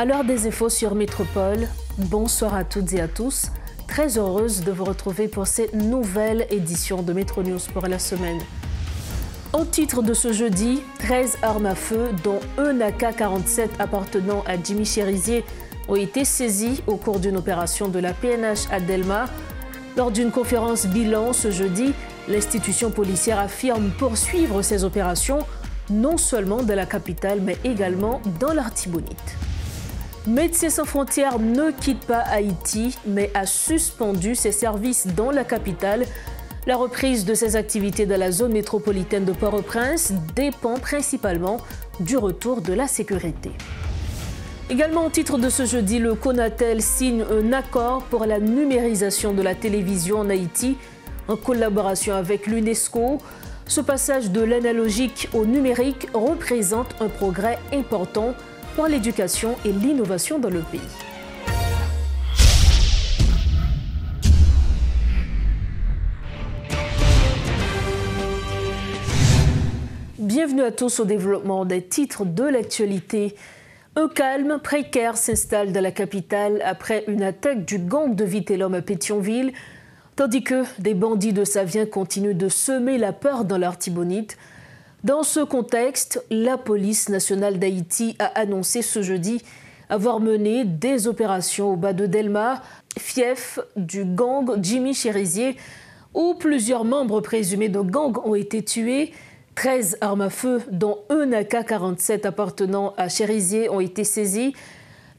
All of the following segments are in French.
À l'heure des infos sur Métropole, bonsoir à toutes et à tous. Très heureuse de vous retrouver pour cette nouvelle édition de Métro News pour la semaine. En titre de ce jeudi, 13 armes à feu, dont un AK-47 appartenant à Jimmy Cherizier, ont été saisies au cours d'une opération de la PNH à Delma. Lors d'une conférence bilan ce jeudi, l'institution policière affirme poursuivre ces opérations non seulement dans la capitale, mais également dans l'Artibonite. Médecins sans frontières ne quitte pas Haïti, mais a suspendu ses services dans la capitale. La reprise de ses activités dans la zone métropolitaine de Port-au-Prince dépend principalement du retour de la sécurité. Également au titre de ce jeudi, le CONATEL signe un accord pour la numérisation de la télévision en Haïti en collaboration avec l'UNESCO. Ce passage de l'analogique au numérique représente un progrès important pour l'éducation et l'innovation dans le pays. Bienvenue à tous au développement des titres de l'actualité. Un calme précaire s'installe dans la capitale après une attaque du gang de Vitellum à Pétionville, tandis que des bandits de Savien continuent de semer la peur dans l'Artibonite. Dans ce contexte, la police nationale d'Haïti a annoncé ce jeudi avoir mené des opérations au bas de Delma, fief du gang Jimmy Cherizier, où plusieurs membres présumés de gang ont été tués. 13 armes à feu, dont un AK-47 appartenant à Cherizier, ont été saisies.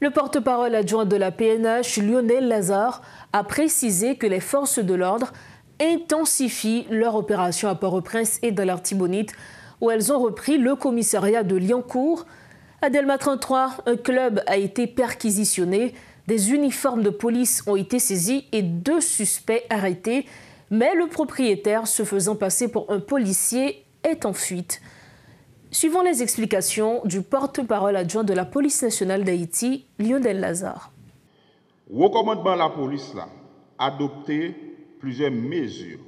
Le porte-parole adjoint de la PNH, Lionel Lazare, a précisé que les forces de l'ordre intensifient leur opération à Port-au-Prince et dans l'Artibonite, où elles ont repris le commissariat de Liancourt. À Delma 33, un club a été perquisitionné, des uniformes de police ont été saisis et 2 suspects arrêtés, mais le propriétaire, se faisant passer pour un policier, est en fuite. Suivant les explications du porte-parole adjoint de la police nationale d'Haïti, Lionel Lazare. Le commandement de la police a adopté plusieurs mesures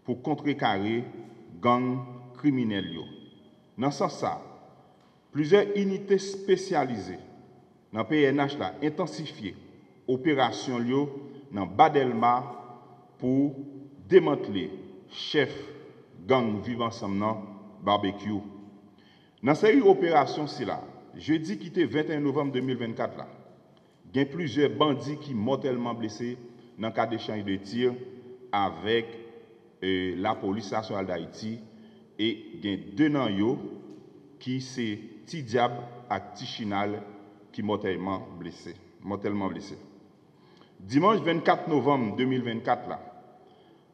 pour contrecarrer gang criminels. Dans ce sens, plusieurs unités spécialisées dans le PNH ont intensifié l'opération dans Badelma pour démanteler chef gang vivant ensemble dans barbecue. Dans cette opération, jeudi qui était 21 novembre 2024, il y a plusieurs bandits qui sont mortellement blessés dans le cas d'échange de tir avec la police nationale d'Haïti. Et il y a 2 nan qui sont Ti Diab et Ti Chinal qui sont mortellement blessés. Dimanche 24 novembre 2024,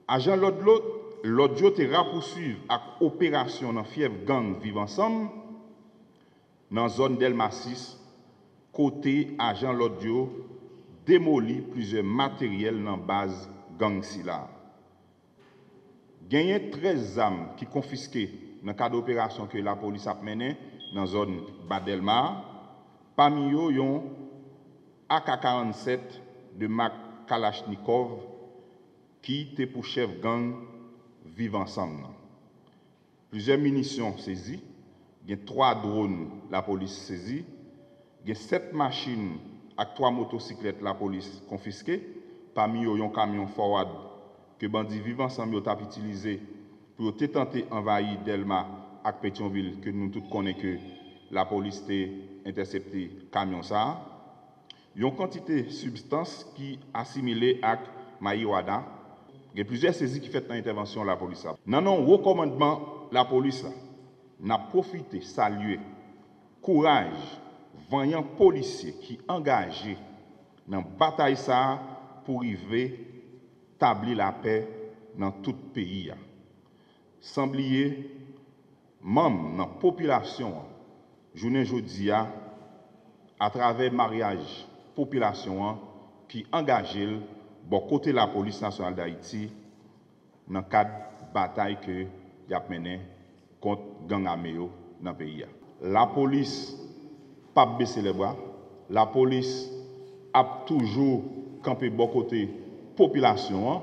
agent l'audio te poursuivre avec opération dans fièvre gang vivre ensemble dans la zone Delma 6, côté agent l'audio démoli plusieurs matériels dans la base gang Sila. Il y a 13 armes qui sont confisquées dans le cadre d'opération que la police a menée dans la zone Badelma. Parmi eux, il y a un AK-47 de marque Kalachnikov qui était pour chef gang vivre ensemble. Plusieurs munitions saisies. Il y a 3 drones la police saisie. Il y a 7 machines avec 3 motocyclettes la police confisquées. Parmi eux, il y a un camion forward que bandits vivants ensemble ont utilisé pour tenter d'envahir Delma et Pétionville, que nous tous connaissons que la police a intercepté le camion. Il y a une quantité de substances qui assimilées à marijuana. Il y a plusieurs saisies qui font dans l'intervention de la police. Dans le recommandement de la police, n'a profité, saluer, courage, vaillant policiers qui engagés dans la bataille pour arriver établir la paix dans tout le pays. Sans oublier, membres de la population, journée aujourd'hui, à travers le mariage, population qui engage bon côté la police nationale d'Haïti dans le cadre de la bataille que y a menée contre gang armé dans le pays. La police n'a pas baissé les bras. La police a toujours campé bon côté population.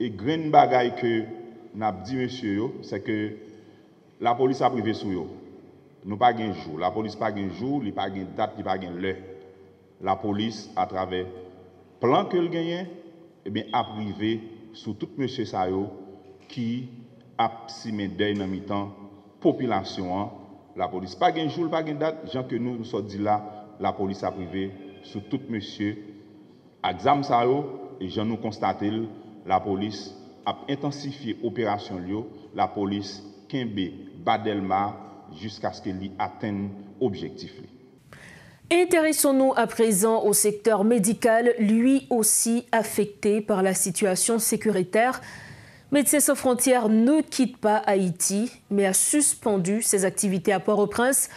Et grande bagaille que n'a dit monsieur, c'est que la police a privé sur eux. Nous pas gain jour, la police pas gain jour, il pas gain date, il pas gain l'heure. la police, à travers plan que le gagne, eh bien, a privé sur tout monsieur Sayo qui a si deuil dans mi-temps population. La police pas gain jour, pas gain date, gens que nous sommes dit là, la police a privé sur tout monsieur exam Sayo et j'en nous constaté la police a intensifié l'opération la police Kembe Badelma jusqu'à ce qu'elle atteigne l'objectif. Intéressons-nous à présent au secteur médical, lui aussi affecté par la situation sécuritaire. Médecins sans frontières ne quitte pas Haïti, mais a suspendu ses activités à Port-au-Prince.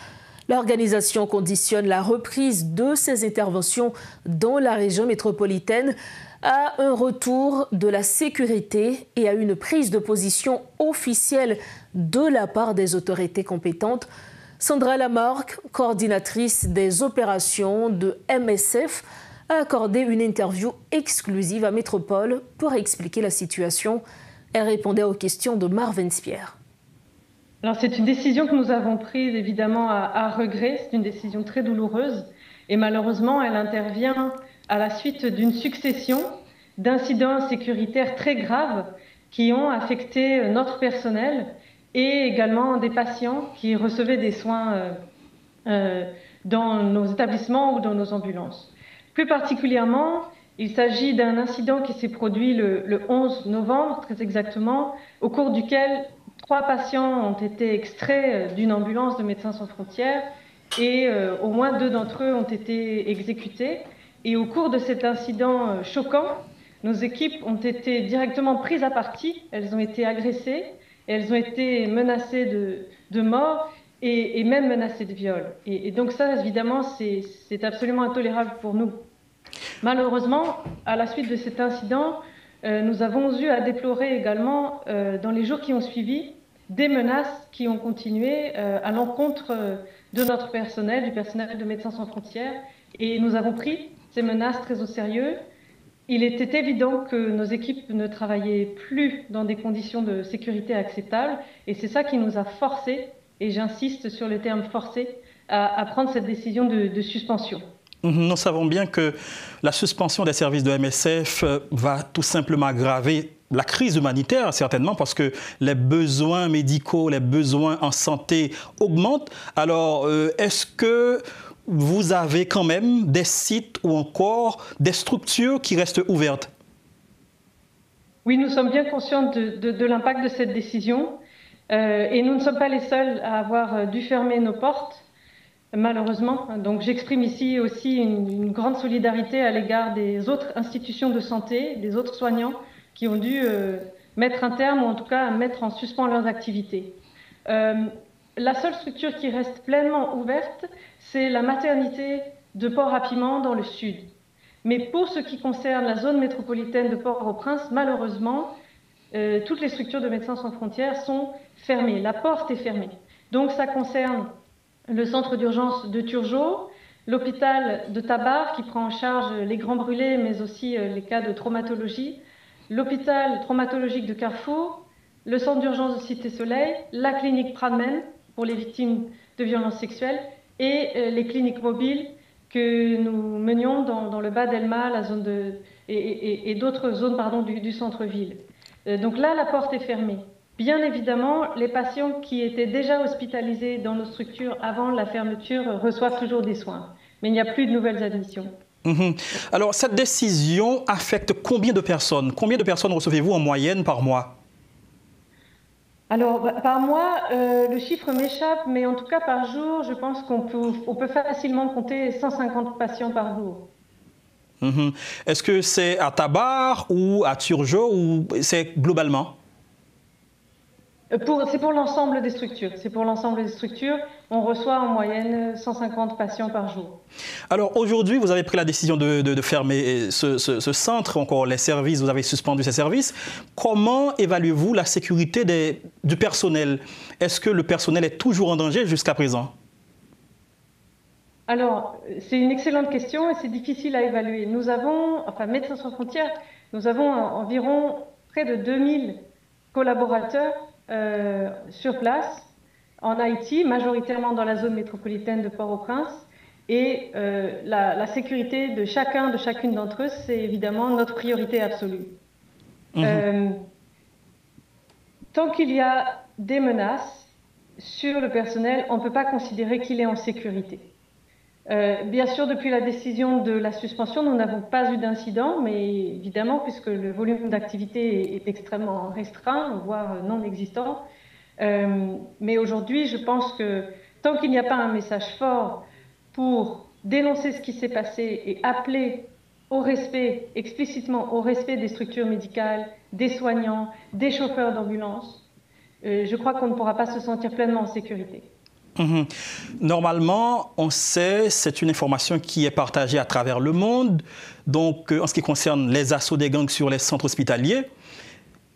L'organisation conditionne la reprise de ses interventions dans la région métropolitaine à un retour de la sécurité et à une prise de position officielle de la part des autorités compétentes. Sandra Lamarque, coordinatrice des opérations de MSF, a accordé une interview exclusive à Métropole pour expliquer la situation. Elle répondait aux questions de Marvin Spierre. Alors c'est une décision que nous avons prise évidemment à regret, c'est une décision très douloureuse et malheureusement elle intervient à la suite d'une succession d'incidents sécuritaires très graves qui ont affecté notre personnel et également des patients qui recevaient des soins dans nos établissements ou dans nos ambulances. Plus particulièrement, il s'agit d'un incident qui s'est produit le 11 novembre, très exactement, au cours duquel 3 patients ont été extraits d'une ambulance de Médecins sans frontières et au moins 2 d'entre eux ont été exécutés. Et au cours de cet incident choquant, nos équipes ont été directement prises à partie, elles ont été agressées, et elles ont été menacées de mort et même menacées de viol. Et donc ça, évidemment, c'est absolument intolérable pour nous. Malheureusement, à la suite de cet incident, nous avons eu à déplorer également, dans les jours qui ont suivi, des menaces qui ont continué à l'encontre de notre personnel, du personnel de Médecins sans frontières. Et nous avons pris ces menaces très au sérieux. Il était évident que nos équipes ne travaillaient plus dans des conditions de sécurité acceptables. Et c'est ça qui nous a forcés, et j'insiste sur le terme forcé, à prendre cette décision de suspension. Nous savons bien que la suspension des services de MSF va tout simplement aggraver la crise humanitaire, certainement, parce que les besoins médicaux, les besoins en santé augmentent. Alors, est-ce que vous avez quand même des sites ou encore des structures qui restent ouvertes? Oui, nous sommes bien conscients de l'impact de cette décision et nous ne sommes pas les seuls à avoir dû fermer nos portes, malheureusement. Donc j'exprime ici aussi une grande solidarité à l'égard des autres institutions de santé, des autres soignants qui ont dû mettre un terme ou en tout cas mettre en suspens leurs activités. La seule structure qui reste pleinement ouverte, c'est la maternité de Port-à-Piment dans le sud. Mais pour ce qui concerne la zone métropolitaine de Port-au-Prince, malheureusement, toutes les structures de Médecins sans frontières sont fermées. La porte est fermée. Donc ça concerne le centre d'urgence de Turgeot, l'hôpital de Tabar qui prend en charge les grands brûlés, mais aussi les cas de traumatologie, l'hôpital traumatologique de Carrefour, le centre d'urgence de Cité-Soleil, la clinique Pradmen pour les victimes de violences sexuelles et les cliniques mobiles que nous menions dans le bas d'Elma, la zone et d'autres zones du centre-ville. Donc là, la porte est fermée. Bien évidemment, les patients qui étaient déjà hospitalisés dans nos structures avant la fermeture reçoivent toujours des soins. Mais il n'y a plus de nouvelles admissions. Alors, cette décision affecte combien de personnes? Combien de personnes recevez-vous en moyenne par mois? Alors, par mois, le chiffre m'échappe, mais en tout cas par jour, je pense qu'on peut facilement compter 150 patients par jour. Est-ce que c'est à Tabar ou à Turgeot ou c'est globalement? C'est pour l'ensemble des structures. C'est pour l'ensemble des structures. On reçoit en moyenne 150 patients par jour. Alors aujourd'hui, vous avez pris la décision de fermer ce centre, encore les services, vous avez suspendu ces services. Comment évaluez-vous la sécurité du personnel? Est-ce que le personnel est toujours en danger jusqu'à présent? Alors, c'est une excellente question et c'est difficile à évaluer. Nous avons, enfin Médecins sans frontières, nous avons environ près de 2000 collaborateurs sur place, en Haïti, majoritairement dans la zone métropolitaine de Port-au-Prince. Et la sécurité de chacun, de chacune d'entre eux, c'est évidemment notre priorité absolue. Tant qu'il y a des menaces sur le personnel, on ne peut pas considérer qu'il est en sécurité. Bien sûr, depuis la décision de la suspension, nous n'avons pas eu d'incident, mais évidemment, puisque le volume d'activité est extrêmement restreint, voire non existant. Mais aujourd'hui, je pense que tant qu'il n'y a pas un message fort pour dénoncer ce qui s'est passé et appeler au respect, explicitement au respect des structures médicales, des soignants, des chauffeurs d'ambulance, je crois qu'on ne pourra pas se sentir pleinement en sécurité. Normalement, on sait, c'est une information qui est partagée à travers le monde. Donc, en ce qui concerne les assauts des gangs sur les centres hospitaliers,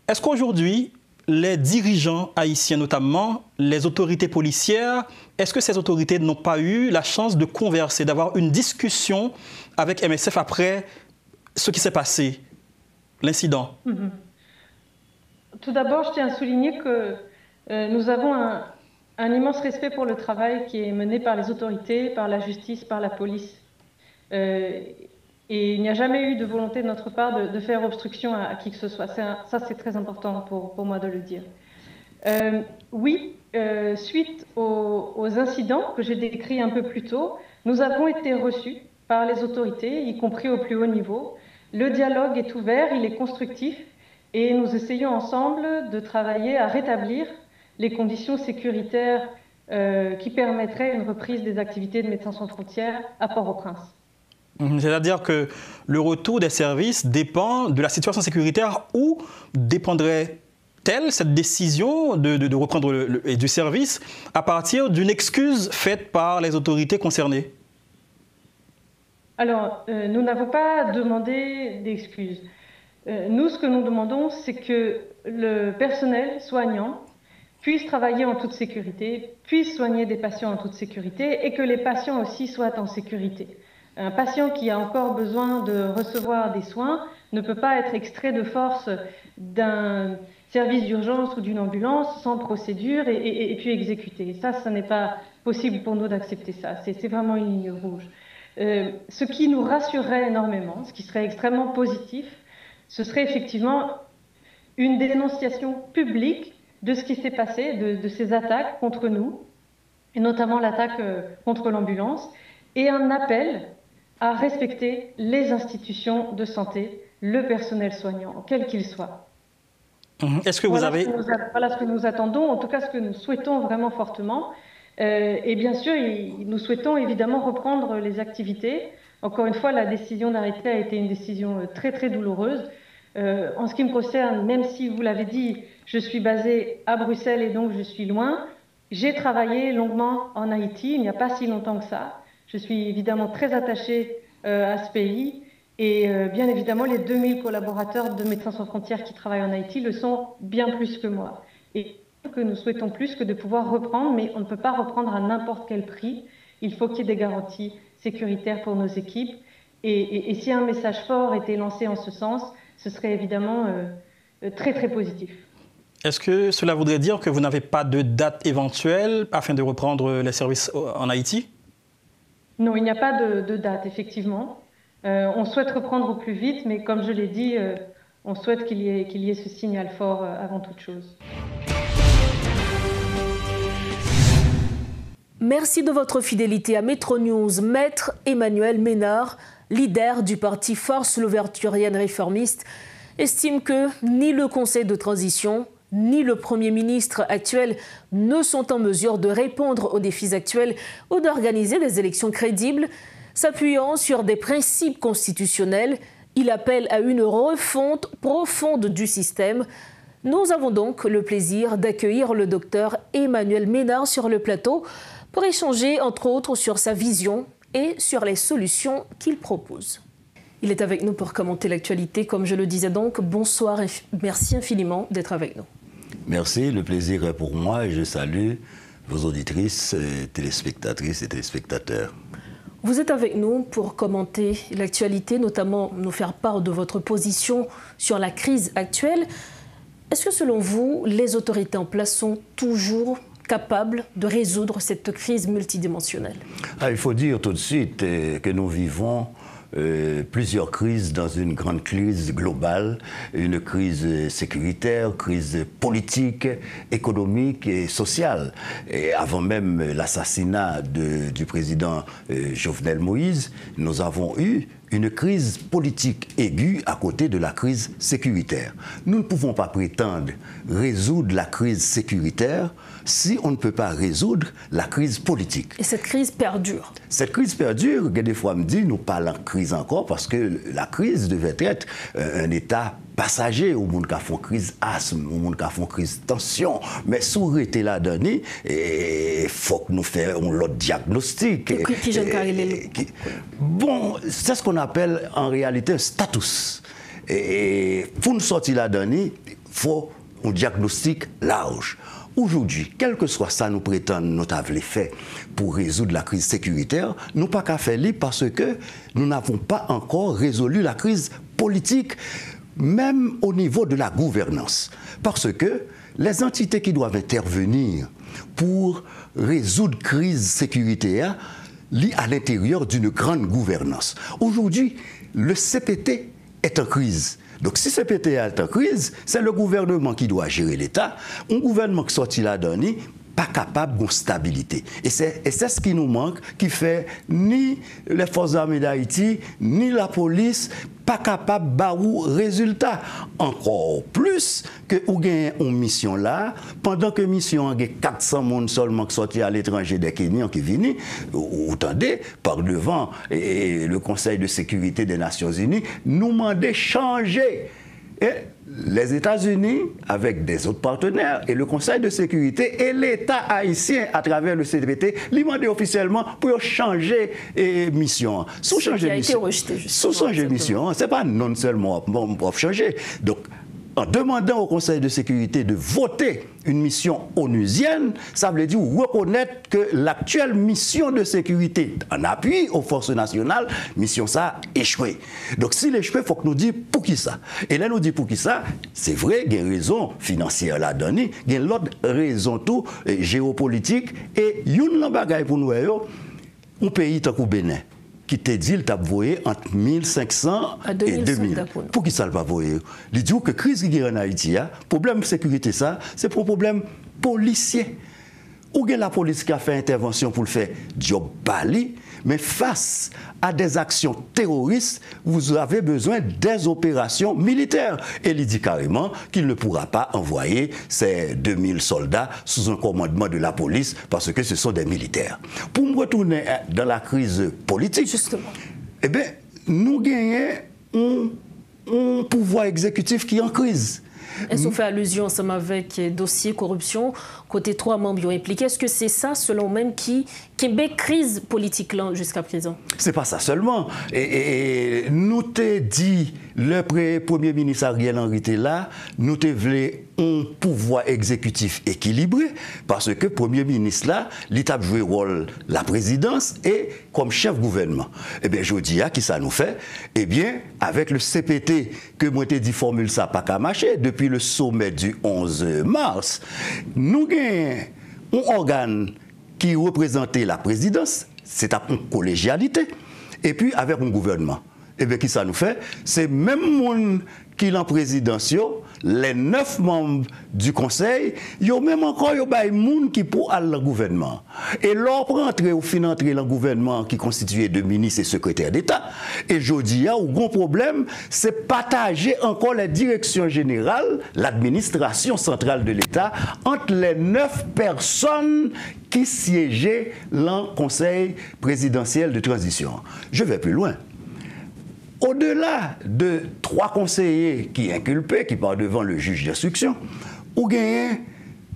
est-ce qu'aujourd'hui, les dirigeants haïtiens, notamment les autorités policières, est-ce que ces autorités n'ont pas eu la chance de converser, d'avoir une discussion avec MSF après ce qui s'est passé, l'incident? Tout d'abord, je tiens à souligner que nous avons un immense respect pour le travail qui est mené par les autorités, par la justice, par la police. Et il n'y a jamais eu de volonté de notre part de faire obstruction à qui que ce soit. Ça, c'est très important pour moi de le dire. Oui, suite aux incidents que j'ai décrits un peu plus tôt, nous avons été reçus par les autorités, y compris au plus haut niveau. Le dialogue est ouvert, il est constructif, et nous essayons ensemble de travailler à rétablir les conditions sécuritaires qui permettraient une reprise des activités de Médecins sans frontières à Port-au-Prince. C'est-à-dire que le retour des services dépend de la situation sécuritaire, ou dépendrait-elle, cette décision de reprendre du service, à partir d'une excuse faite par les autorités concernées? Alors, nous n'avons pas demandé d'excuses. Nous, ce que nous demandons, c'est que le personnel soignant puisse travailler en toute sécurité, puisse soigner des patients en toute sécurité, et que les patients aussi soient en sécurité. Un patient qui a encore besoin de recevoir des soins ne peut pas être extrait de force d'un service d'urgence ou d'une ambulance sans procédure et puis exécuté. Ça n'est pas possible pour nous d'accepter ça. C'est vraiment une ligne rouge. Ce qui nous rassurerait énormément, ce qui serait extrêmement positif, ce serait effectivement une dénonciation publique de ce qui s'est passé, de ces attaques contre nous, et notamment l'attaque contre l'ambulance, et un appel à respecter les institutions de santé, le personnel soignant, quel qu'il soit. Est-ce que vous avez... Voilà ce que nous attendons, en tout cas ce que nous souhaitons vraiment fortement. Et bien sûr, nous souhaitons évidemment reprendre les activités. Encore une fois, la décision d'arrêter a été une décision très très douloureuse. En ce qui me concerne, même si vous l'avez dit, je suis basée à Bruxelles et donc je suis loin, j'ai travaillé longuement en Haïti, il n'y a pas si longtemps que ça. Je suis évidemment très attachée à ce pays, et bien évidemment les 2000 collaborateurs de Médecins sans frontières qui travaillent en Haïti le sont bien plus que moi. Et que nous souhaitons plus que de pouvoir reprendre, mais on ne peut pas reprendre à n'importe quel prix. Il faut qu'il y ait des garanties sécuritaires pour nos équipes. Et si un message fort était lancé en ce sens, ce serait évidemment très très positif. Est-ce que cela voudrait dire que vous n'avez pas de date éventuelle afin de reprendre les services en Haïti? Non, il n'y a pas de date, effectivement. On souhaite reprendre au plus vite, mais comme je l'ai dit, on souhaite qu'il y ait ce signal fort avant toute chose. Merci de votre fidélité à Métro News. Maître Emmanuel Ménard, leader du parti Force Louverturienne réformiste, estime que ni le Conseil de transition, ni le Premier ministre actuel ne sont en mesure de répondre aux défis actuels ou d'organiser des élections crédibles. S'appuyant sur des principes constitutionnels, il appelle à une refonte profonde du système. Nous avons donc le plaisir d'accueillir le docteur Emmanuel Ménard sur le plateau pour échanger entre autres sur sa vision et sur les solutions qu'il propose. Il est avec nous pour commenter l'actualité, comme je le disais donc. Bonsoir et merci infiniment d'être avec nous. Merci, le plaisir est pour moi et je salue vos auditrices, téléspectatrices et téléspectateurs. Vous êtes avec nous pour commenter l'actualité, notamment nous faire part de votre position sur la crise actuelle. Est-ce que selon vous, les autorités en place sont toujours capable de résoudre cette crise multidimensionnelle? Il faut dire tout de suite que nous vivons plusieurs crises dans une grande crise globale, une crise sécuritaire, crise politique, économique et sociale. Et avant même l'assassinat du président Jovenel Moïse, nous avons eu une crise politique aiguë à côté de la crise sécuritaire. Nous ne pouvons pas prétendre résoudre la crise sécuritaire si on ne peut pas résoudre la crise politique. Et cette crise perdure? Cette crise perdure, des fois me dit, nous parlons en crise encore parce que la crise devait être un état passager, au monde qui a fait crise asthme, au monde qui a fait crise tension, mais sous rété là donné, il faut que nous fassions l'autre diagnostic. Bon, c'est ce qu'on appelle en réalité un status. Et pour nous sortir là donné, il faut un diagnostic large. Aujourd'hui, quel que soit ça nous prétendons nous avons fait pour résoudre la crise sécuritaire, nous pas qu'à faire parce que nous n'avons pas encore résolu la crise politique, même au niveau de la gouvernance. Parce que les entités qui doivent intervenir pour résoudre la crise sécuritaire liées à l'intérieur d'une grande gouvernance. Aujourd'hui, le CPT est en crise. Donc si CPT est en crise, c'est le gouvernement qui doit gérer l'État. Un gouvernement qui sortit là-dedans, pas capable de stabilité. Et c'est ce qui nous manque, qui fait ni les forces armées d'Haïti, ni la police, pas capable de faire résultat. Encore plus que vous avez une mission là, pendant que mission a 400 personnes seulement qui sortent à l'étranger des Kenyans qui viennent, vous entendez, par devant le Conseil de sécurité des Nations Unies, nous demandent changer. Et les États-Unis, avec des autres partenaires, et le Conseil de sécurité, et l'État haïtien, à travers le CPT, lui demandent officiellement pour changer mission. Sous changer mission, ce n'est pas non seulement pour changer. Donc, en demandant au Conseil de sécurité de voter une mission onusienne, ça veut dire reconnaître que l'actuelle mission de sécurité en appui aux forces nationales, mission ça a échoué. Donc s'il échoué, il faut que nous disions pour qui ça. Et là nous dit pour qui ça, c'est vrai, il y a une raison financière là-dedans, il y a l'autre raison tout géopolitique et une bagaille pour nous, un pays tant que Bénin qui te dit qu'il t'a voyé entre 1500 et 2000. Pour qui ça ne pas voyé? Il dit que la crise qui est en Haïti, le problème de sécurité, c'est pour problème policier. Ou bien la police qui a fait intervention pour le faire job bali, mais face à des actions terroristes, vous avez besoin des opérations militaires. Et il dit carrément qu'il ne pourra pas envoyer ces 2000 soldats sous un commandement de la police parce que ce sont des militaires. Pour me retourner dans la crise politique, justement, eh bien, nous gagnons un pouvoir exécutif qui est en crise. Est-ce qu'on fait allusion ensemble avec dossier corruption, côté 3 membres impliqués? Est-ce que c'est ça, selon même, qui est crise politique là jusqu'à présent? C'est pas ça seulement. Et nous t'ai dit, le Premier ministre Ariel Henry était là, nous t'ai voulu un pouvoir exécutif équilibré, parce que Premier ministre là, l'État joué le rôle la présidence et comme chef gouvernement. Eh bien, je dis, qui ça nous fait? Eh bien, avec le CPT, que moi t'ai dit formule ça pas qu'à marcher, depuis le sommet du 11 mars, nous avons un organe qui représentait la présidence, c'est une collégialité, et puis avec un gouvernement. Et bien, qui ça nous fait? C'est même monde qui est en présidence, les 9 membres du conseil, il y a même encore des gens qui pour aller dans le gouvernement. Et lors pour entrer ou fin entrer dans le gouvernement qui est constitué de ministres et secrétaires d'État, et je dis, il y a un grand problème, c'est partager encore la direction générale, l'administration centrale de l'État, entre les 9 personnes qui siégeaient dans le conseil présidentiel de transition. Je vais plus loin. Au-delà de 3 conseillers qui inculpés, qui partent devant le juge d'instruction, ou gagne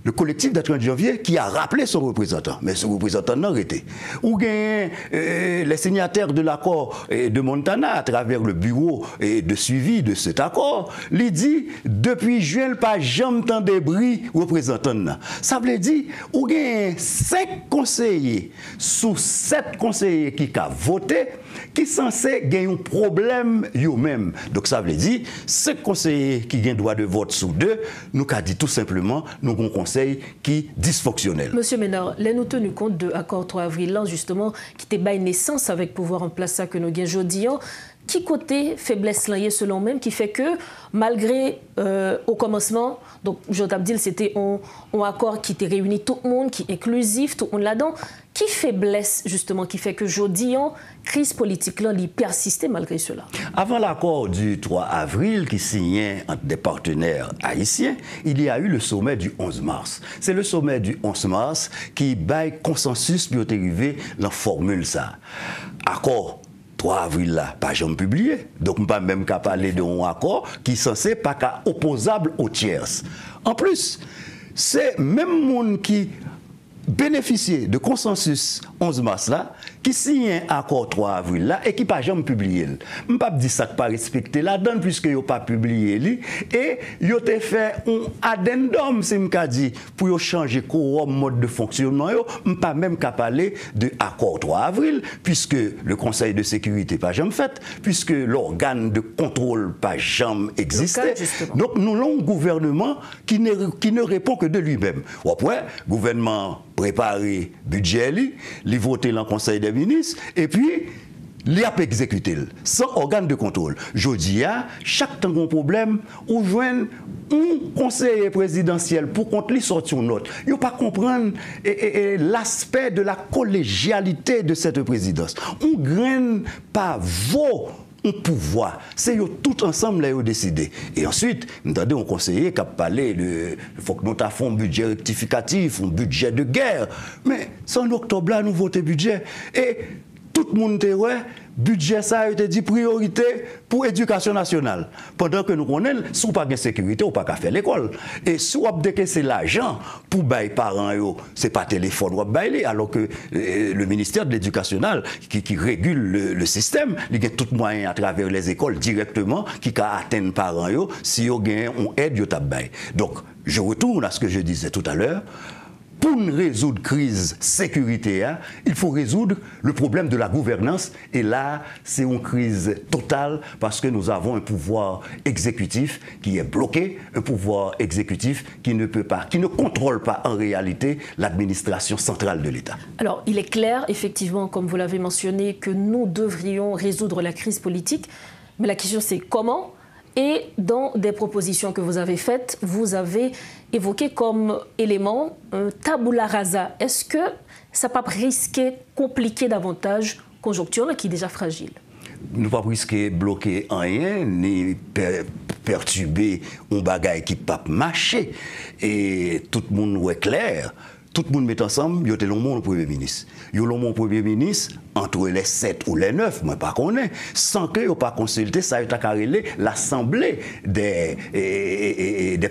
le collectif de 30 janvier qui a rappelé son représentant, mais son représentant n'a arrêté. Ou gagne les signataires de l'accord de Montana à travers le bureau de suivi de cet accord, lui dit depuis juin, pas jamais tant de bris représentant. Ça veut dire, ou gagne 5 conseillers sous 7 conseillers qui ont voté, qui censé gagner un problème eux-mêmes. Donc ça veut dire, ce conseiller qui gagne droit de vote sous deux, nous qu'a dit tout simplement, nous avons un conseil qui est dysfonctionnel. Monsieur Ménard, nous tenu compte de l'accord 3 avril, là, justement, qui était bail naissance avec pouvoir en place ça que nous gagnons aujourd'hui. Qui côté faiblesse là selon même qui fait que malgré au commencement donc je t'ai c'était un accord qui était réuni tout le monde qui est inclusif tout le monde là-dedans qui faiblesse justement qui fait que aujourd'hui crise politique là il persistait malgré cela. Avant l'accord du 3 avril qui signait entre des partenaires haïtiens, il y a eu le sommet du 11 mars. C'est le sommet du 11 mars qui baille consensus pour arriver dans formule ça. Accord 3 avril là, pas jamais publié. Donc, pas même qu'à parler d'un accord qui est censé pas qu'à opposable aux tiers. En plus, c'est même monde qui bénéficiait de consensus 11 mars là, qui signe un accord 3 avril là et qui pas jamais publié. Je ne pas dire ça que pas respecté la donne puisque yo pas publié li et yo te fait un addendum c'est me dit pour changer quorum mode de fonctionnement yo, pas même qu'à parler de accord 3 avril puisque le Conseil de sécurité pas jamais fait puisque l'organe de contrôle pas jamais existé. Donc nous avons un gouvernement qui ne répond que de lui-même. Après gouvernement préparé budget li voter dans le Conseil des ministres et puis il a exécuté sans organe de contrôle. Je dis chaque temps qu'on problème ou joindre un conseiller présidentiel pour qu'on lui sorte une note. Il ne pas comprendre l'aspect de la collégialité de cette présidence. On ne graine pas vos un pouvoir. C'est tout ensemble là décidé. Et ensuite, nous avons un conseiller qui a parlé de il faut que nous fassions un budget rectificatif, un budget de guerre. Mais c'est en octobre là nous votons budget et tout le monde était budget ça a été dit priorité pour l'éducation nationale. Pendant que nous connaissons, si vous n'avez pas de sécurité, vous n'avez pas faire l'école. Et si vous avez décaissé l'argent pour les parents, ce n'est pas téléphone, alors que le ministère de l'Éducation nationale qui régule le système, il y a tout moyen à travers les écoles directement qui atteignent les parents si vous avez une aide. Donc, je retourne à ce que je disais tout à l'heure. Pour résoudre la crise sécuritaire, il faut résoudre le problème de la gouvernance. Et là, c'est une crise totale parce que nous avons un pouvoir exécutif qui est bloqué, un pouvoir exécutif qui ne peut pas, qui ne contrôle pas en réalité l'administration centrale de l'État. Alors, il est clair, effectivement, comme vous l'avez mentionné, que nous devrions résoudre la crise politique. Mais la question, c'est comment ? Et dans des propositions que vous avez faites, vous avez évoqué comme élément un tabula rasa. Est-ce que ça ne peut pas risquer compliquer davantage conjoncture qui est déjà fragile? Nous ne pouvons pas risquer bloquer rien, ni perturber un bagage qui ne peut pas marcher. Et tout le monde est clair. Tout le monde met ensemble, il y a le Premier ministre. Il y a le Premier ministre entre les 7 ou les 9, moi pas connais, sans que vous pas consulté ça l'assemblée des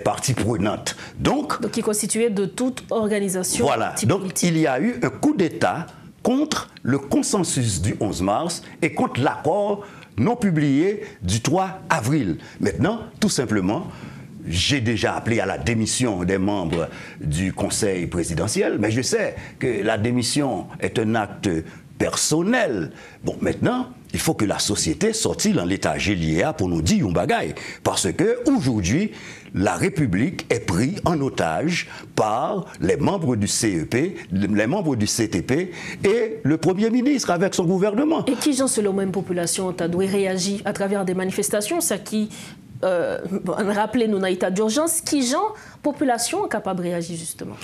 parties prenantes. Donc qui est constituée de toute organisation. Voilà. Donc politique. Il y a eu un coup d'État contre le consensus du 11 mars et contre l'accord non publié du 3 avril. Maintenant, tout simplement, j'ai déjà appelé à la démission des membres du Conseil présidentiel, mais je sais que la démission est un acte personnel. Bon, maintenant, il faut que la société sorte dans l'état GLIA pour nous dire un bagaille. Parce qu'aujourd'hui, la République est prise en otage par les membres du CEP, les membres du CTP et le Premier ministre avec son gouvernement. Et qui, selon la même population, a dû réagir à travers des manifestations, ça qui... rappelez-nous dans l'état d'urgence, qui gens, population est capable de réagir justement?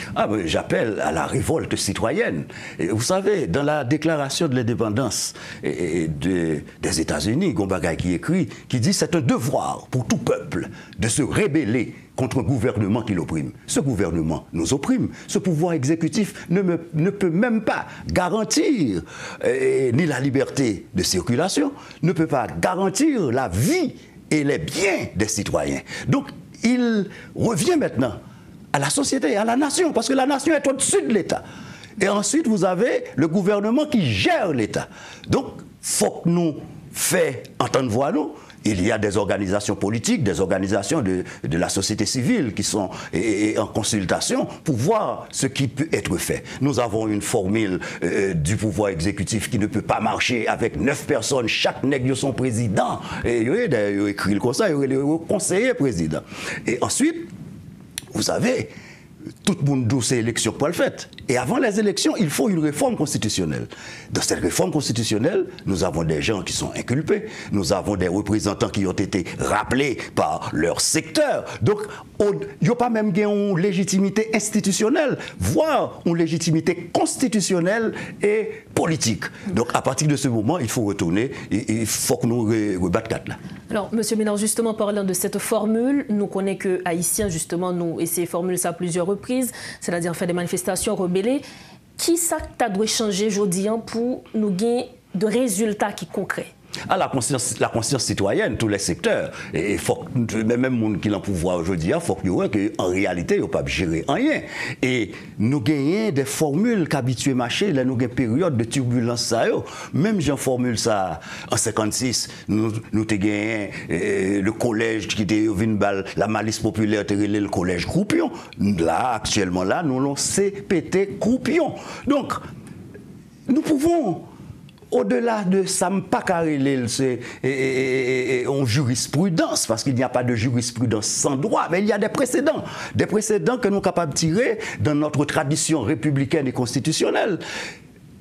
J'appelle à la révolte citoyenne. Et vous savez, dans la déclaration de l'indépendance des États-Unis, Gombagay qui écrit, qui dit c'est un devoir pour tout peuple de se rébeller contre un gouvernement qui l'opprime. Ce gouvernement nous opprime. Ce pouvoir exécutif ne peut même pas garantir ni la liberté de circulation, ne peut pas garantir la vie et les biens des citoyens. Donc, il revient maintenant à la société, à la nation, parce que la nation est au-dessus de l'État. Et ensuite, vous avez le gouvernement qui gère l'État. Donc, il faut que nous fassions entendre voix nous, il y a des organisations politiques, des organisations de la société civile qui sont en consultation pour voir ce qui peut être fait. Nous avons une formule du pouvoir exécutif qui ne peut pas marcher avec 9 personnes, chaque nègre son président. Et il y a écrit le conseil, il y a le conseiller président. Et ensuite, vous savez, tout le monde dit ces élections pour le fait. Et avant les élections, il faut une réforme constitutionnelle. Dans cette réforme constitutionnelle, nous avons des gens qui sont inculpés, nous avons des représentants qui ont été rappelés par leur secteur. Donc, il n'y a pas même une légitimité institutionnelle, voire une légitimité constitutionnelle et politique. Donc, à partir de ce moment, il faut retourner, il faut que nous rebattions quatre là. Alors, M. Ménard, justement, parlant de cette formule, nous connaissons que Haïtiens, justement, nous essayons de formuler ça à plusieurs reprises, c'est-à-dire faire des manifestations rebellées. Qui ça doit changer aujourd'hui pour nous gagner de résultats qui concrets? La conscience citoyenne, tous les secteurs. Et faut, même les gens qui ont le pouvoir aujourd'hui, il faut qu'en réalité, ils ne peuvent pas gérer rien. Et nous gagnons des formules qu'habitués marcher, là, nous avons une période de turbulence. Même j'en formule ça en 1956, nous avons gagné le collège qui était la malice populaire, le collège Croupion. Là, actuellement, là, nous avons CPT Croupion. Donc, nous pouvons. Au-delà de ça, pas carré, c'est en jurisprudence, parce qu'il n'y a pas de jurisprudence sans droit, mais il y a des précédents que nous sommes capables de tirer dans notre tradition républicaine et constitutionnelle.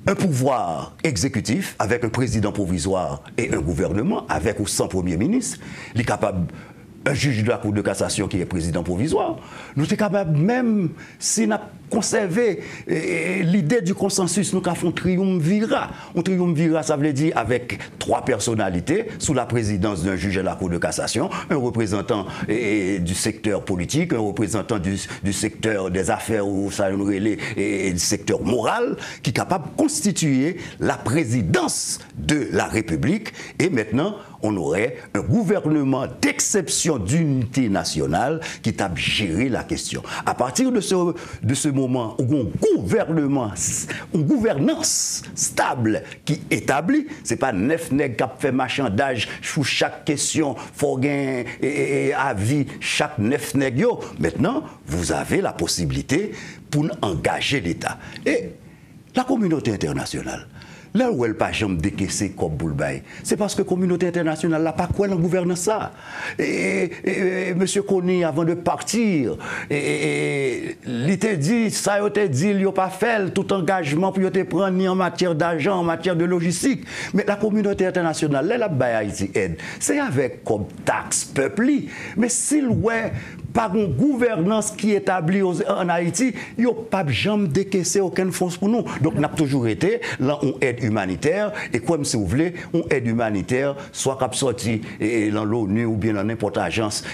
Un pouvoir exécutif avec un président provisoire et un gouvernement avec ou sans premier ministre, il est capable. Un juge de la Cour de cassation qui est président provisoire, nous sommes capables, même si nous avons conservé l'idée du consensus, nous avons un triumvirat. Un triumvirat, ça veut dire avec 3 personnalités sous la présidence d'un juge de la Cour de cassation, un représentant du secteur politique, un représentant du secteur des affaires ou ça nous relève et du secteur moral, qui est capable de constituer la présidence de la République. Et maintenant, on aurait un gouvernement d'exception d'unité nationale qui t'a géré la question. À partir de ce moment où une gouvernance stable qui établit, c'est pas 9 nègres qui fait marchandage sur chaque question, faut gagner avis chaque 9 nègres. Maintenant, vous avez la possibilité pour engager l'État. Et la communauté internationale, là où elle n'a pas jamais décaissé comme Boulbaï, c'est parce que la communauté internationale n'a pas quoi dans la gouvernance ça. Et M. Kony, avant de partir, il t'a dit, ça il t'a dit, il n'a pas fait tout engagement pour te prendre ni en matière d'argent, en matière de logistique. Mais la communauté internationale, elle a baillé Haïti aide. C'est avec comme taxe peuple. Mais s'il ouais par une gouvernance qui est établie en Haïti, il n'y a pas jamais décaissé aucune force pour nous. Donc, nous avons toujours été là, on aide humanitaire, et comme si vous voulez, on aide humanitaire, soit cap sorti dans l'ONU ou bien dans n'importe agence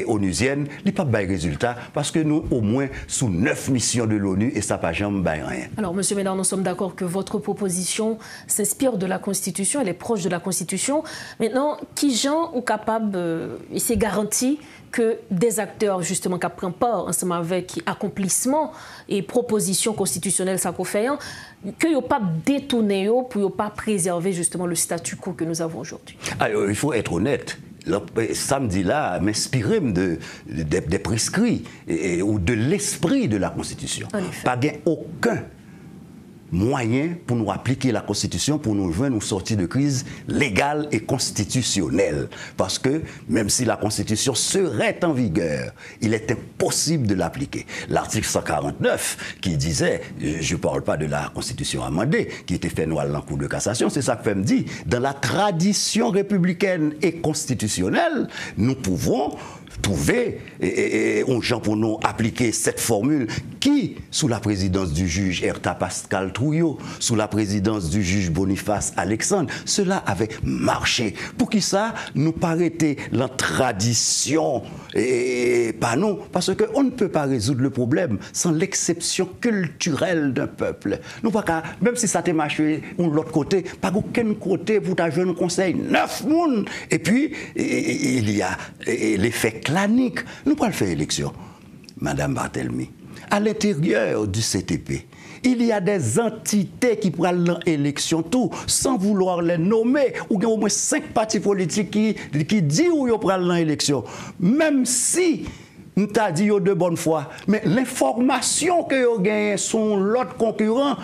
onusienne, il n'y a pas de résultat, parce que nous, au moins, sous 9 missions de l'ONU, et ça n'a pas jamais rien. Alors, M. Ménard, nous sommes d'accord que votre proposition s'inspire de la Constitution, elle est proche de la Constitution. Maintenant, qui gens sont capables, et c'est garanti, que des acteurs justement qui prennent part ensemble avec accomplissement et propositions constitutionnelles ça qu'on fait, que n'ont pas détourné pour pas préserver justement le statu quo que nous avons aujourd'hui. Alors, il faut être honnête. Samedi là, m'inspirer des prescrits ou de l'esprit de la Constitution. Pas aucun moyen pour nous appliquer la Constitution, pour nous joindre une sortie de crise légale et constitutionnelle. Parce que même si la Constitution serait en vigueur, il est impossible de l'appliquer. L'article 149 qui disait, je ne parle pas de la Constitution amendée, qui était fait noir dans la Cour de cassation, c'est ça que fait me dire, dans la tradition républicaine et constitutionnelle, nous pouvons trouver un gens pour nous appliquer cette formule qui, sous la présidence du juge Erta Pascal Trouillot, sous la présidence du juge Boniface Alexandre, cela avait marché. Pour qui ça nous paraît la tradition et pas nous, parce qu'on ne peut pas résoudre le problème sans l'exception culturelle d'un peuple. Nous pas qu'à, même si ça t'a marché de l'autre côté, pas aucun côté pour ta jeune conseil 9 monde. Et puis il y a l'effet clanique. Nous pas le faire élection, Madame Barthélemy. À l'intérieur du CTP, Il y a des entités qui prennent l'élection tout, sans vouloir les nommer, ou il y a au moins 5 partis politiques qui disent où ils prennent l'élection. Même si nous t'a dit de bonne foi, mais l'information que vous gagnez sont l'autre concurrent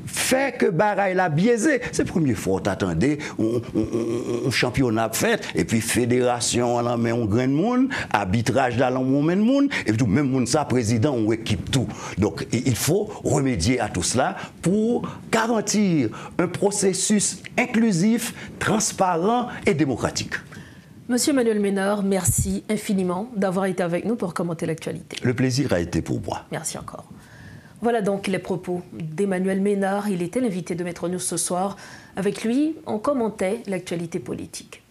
fait que bagaille la biaisé. C'est la première fois que t'attendais un championnat fait et puis fédération à la main on grain de monde, arbitrage dans la main de monde et tout même monde ça président ou équipe tout. Donc il faut remédier à tout cela pour garantir un processus inclusif, transparent et démocratique. Monsieur Manuel Ménard, merci infiniment d'avoir été avec nous pour commenter l'actualité. Le plaisir a été pour moi. Merci encore. Voilà donc les propos d'Emmanuel Ménard. Il était l'invité de Maître News ce soir. Avec lui, on commentait l'actualité politique.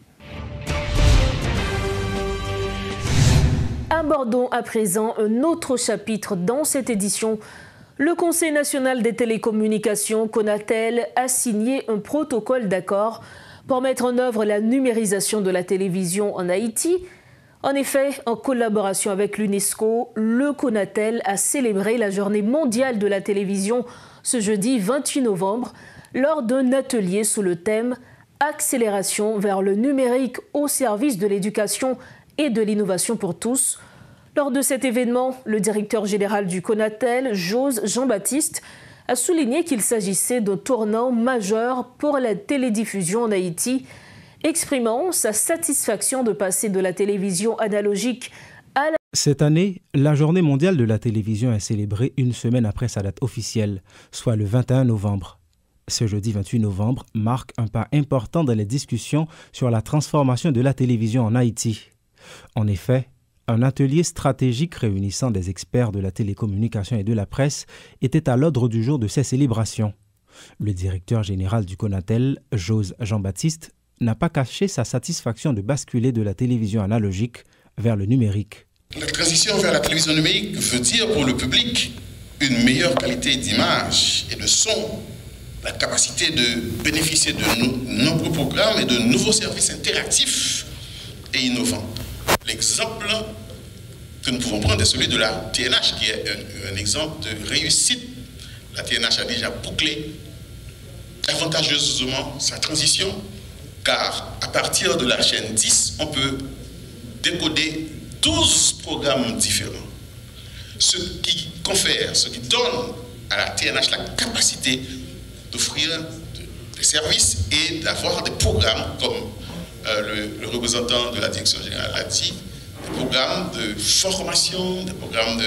Abordons à présent un autre chapitre dans cette édition. Le Conseil national des télécommunications, Conatel, a signé un protocole d'accord pour mettre en œuvre la numérisation de la télévision en Haïti. En effet, en collaboration avec l'UNESCO, le Conatel a célébré la journée mondiale de la télévision ce jeudi 28 novembre lors d'un atelier sous le thème « Accélération vers le numérique au service de l'éducation et de l'innovation pour tous ». Lors de cet événement, le directeur général du Conatel, Jose Jean-Baptiste, a souligné qu'il s'agissait d'un tournant majeur pour la télédiffusion en Haïti, exprimant sa satisfaction de passer de la télévision analogique à la... Cette année, la Journée mondiale de la télévision est célébrée une semaine après sa date officielle, soit le 21 novembre. Ce jeudi 28 novembre marque un pas important dans les discussions sur la transformation de la télévision en Haïti. En effet, un atelier stratégique réunissant des experts de la télécommunication et de la presse était à l'ordre du jour de ces célébrations. Le directeur général du Conatel, Jose Jean-Baptiste, n'a pas caché sa satisfaction de basculer de la télévision analogique vers le numérique. La transition vers la télévision numérique veut dire pour le public une meilleure qualité d'image et de son, la capacité de bénéficier de nombreux programmes et de nouveaux services interactifs et innovants. L'exemple que nous pouvons prendre est celui de la TNH, qui est un exemple de réussite. La TNH a déjà bouclé avantageusement sa transition, car à partir de la chaîne 10, on peut décoder 12 programmes différents. Ce qui confère, ce qui donne à la TNH la capacité d'offrir des services et d'avoir des programmes, comme le représentant de la direction générale l'a dit, des programmes de formation, des programmes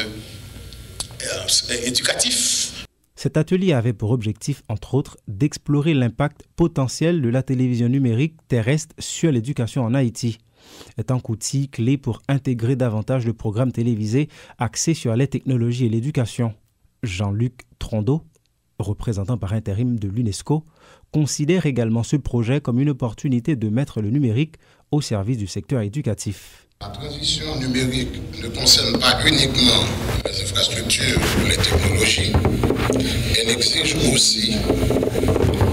éducatifs. Cet atelier avait pour objectif, entre autres, d'explorer l'impact potentiel de la télévision numérique terrestre sur l'éducation en Haïti, étant qu'outil clé pour intégrer davantage de programmes télévisés axés sur les technologies et l'éducation. Jean-Luc Trondeau, représentant par intérim de l'UNESCO, considère également ce projet comme une opportunité de mettre le numérique au service du secteur éducatif. La transition numérique ne concerne pas uniquement les infrastructures ou les technologies, elle exige aussi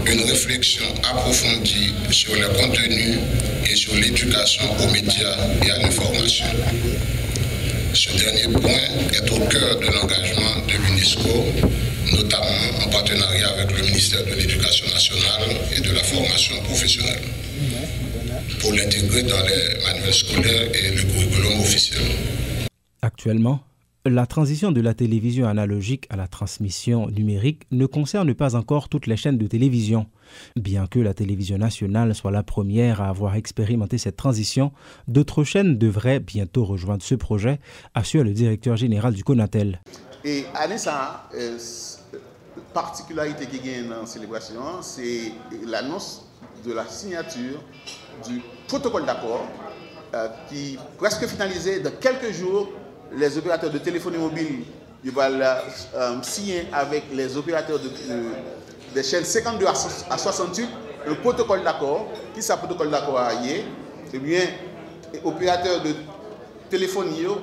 une réflexion approfondie sur les contenus et sur l'éducation aux médias et à l'information. Ce dernier point est au cœur de l'engagement de l'UNESCO, notamment en partenariat avec le ministère de l'Éducation nationale et de la formation professionnelle, pour l'intégrer dans les manuels scolaires et le curriculum officiel. Actuellement, la transition de la télévision analogique à la transmission numérique ne concerne pas encore toutes les chaînes de télévision. Bien que la télévision nationale soit la première à avoir expérimenté cette transition, d'autres chaînes devraient bientôt rejoindre ce projet, assure le directeur général du Conatel. Et à ça, particularité qui gagne dans la célébration, c'est l'annonce de la signature du protocole d'accord qui presque finalisé. Dans quelques jours, les opérateurs de téléphonie mobile vont signer avec les opérateurs des chaînes 52 à 68 un protocole d'accord. Qui c'est protocole d'accord à y? Eh bien, les opérateurs de téléphonie vont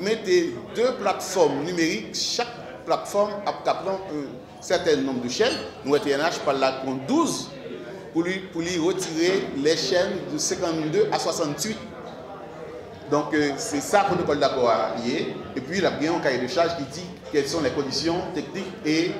mettre 2 plateformes numériques. Chaque plateforme a un certain nombre de chaînes. Nous, TNH, par là, 12 pour lui retirer les chaînes de 52 à 68. Donc, c'est ça le protocole d'accord à y. Et puis, il y a bien un cahier de charge qui dit quelles sont les conditions techniques et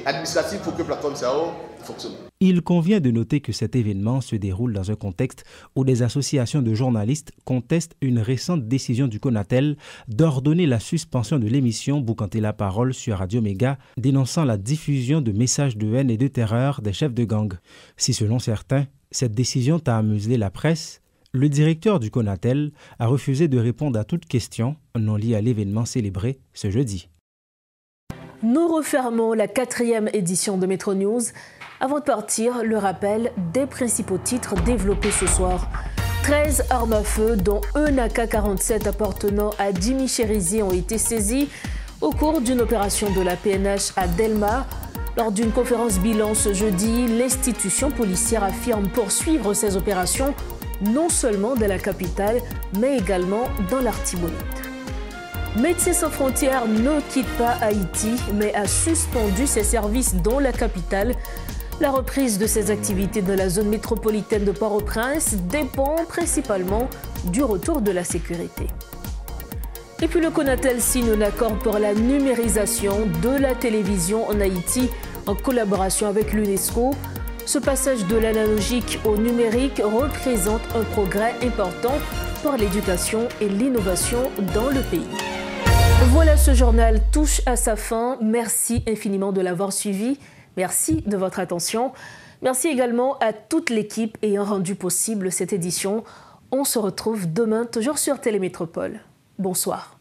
administratif pour que la plateforme SAO fonctionne. Il convient de noter que cet événement se déroule dans un contexte où des associations de journalistes contestent une récente décision du CONATEL d'ordonner la suspension de l'émission Boucanter la parole sur Radio Méga, dénonçant la diffusion de messages de haine et de terreur des chefs de gang. Si selon certains, cette décision t'a amuselé la presse, le directeur du CONATEL a refusé de répondre à toute question non liée à l'événement célébré ce jeudi. Nous refermons la 4e édition de Métro News. Avant de partir, le rappel des principaux titres développés ce soir. 13 armes à feu, dont un AK-47 appartenant à Jimmy Cherizier, ont été saisis au cours d'une opération de la PNH à Delma. Lors d'une conférence bilan ce jeudi, l'institution policière affirme poursuivre ces opérations non seulement dans la capitale, mais également dans l'Artibonite. Médecins sans frontières ne quitte pas Haïti, mais a suspendu ses services dans la capitale. La reprise de ses activités dans la zone métropolitaine de Port-au-Prince dépend principalement du retour de la sécurité. Et puis le CONATEL signe un accord pour la numérisation de la télévision en Haïti en collaboration avec l'UNESCO. Ce passage de l'analogique au numérique représente un progrès important pour l'éducation et l'innovation dans le pays. Voilà, ce journal touche à sa fin. Merci infiniment de l'avoir suivi. Merci de votre attention. Merci également à toute l'équipe ayant rendu possible cette édition. On se retrouve demain, toujours sur Télémétropole. Bonsoir.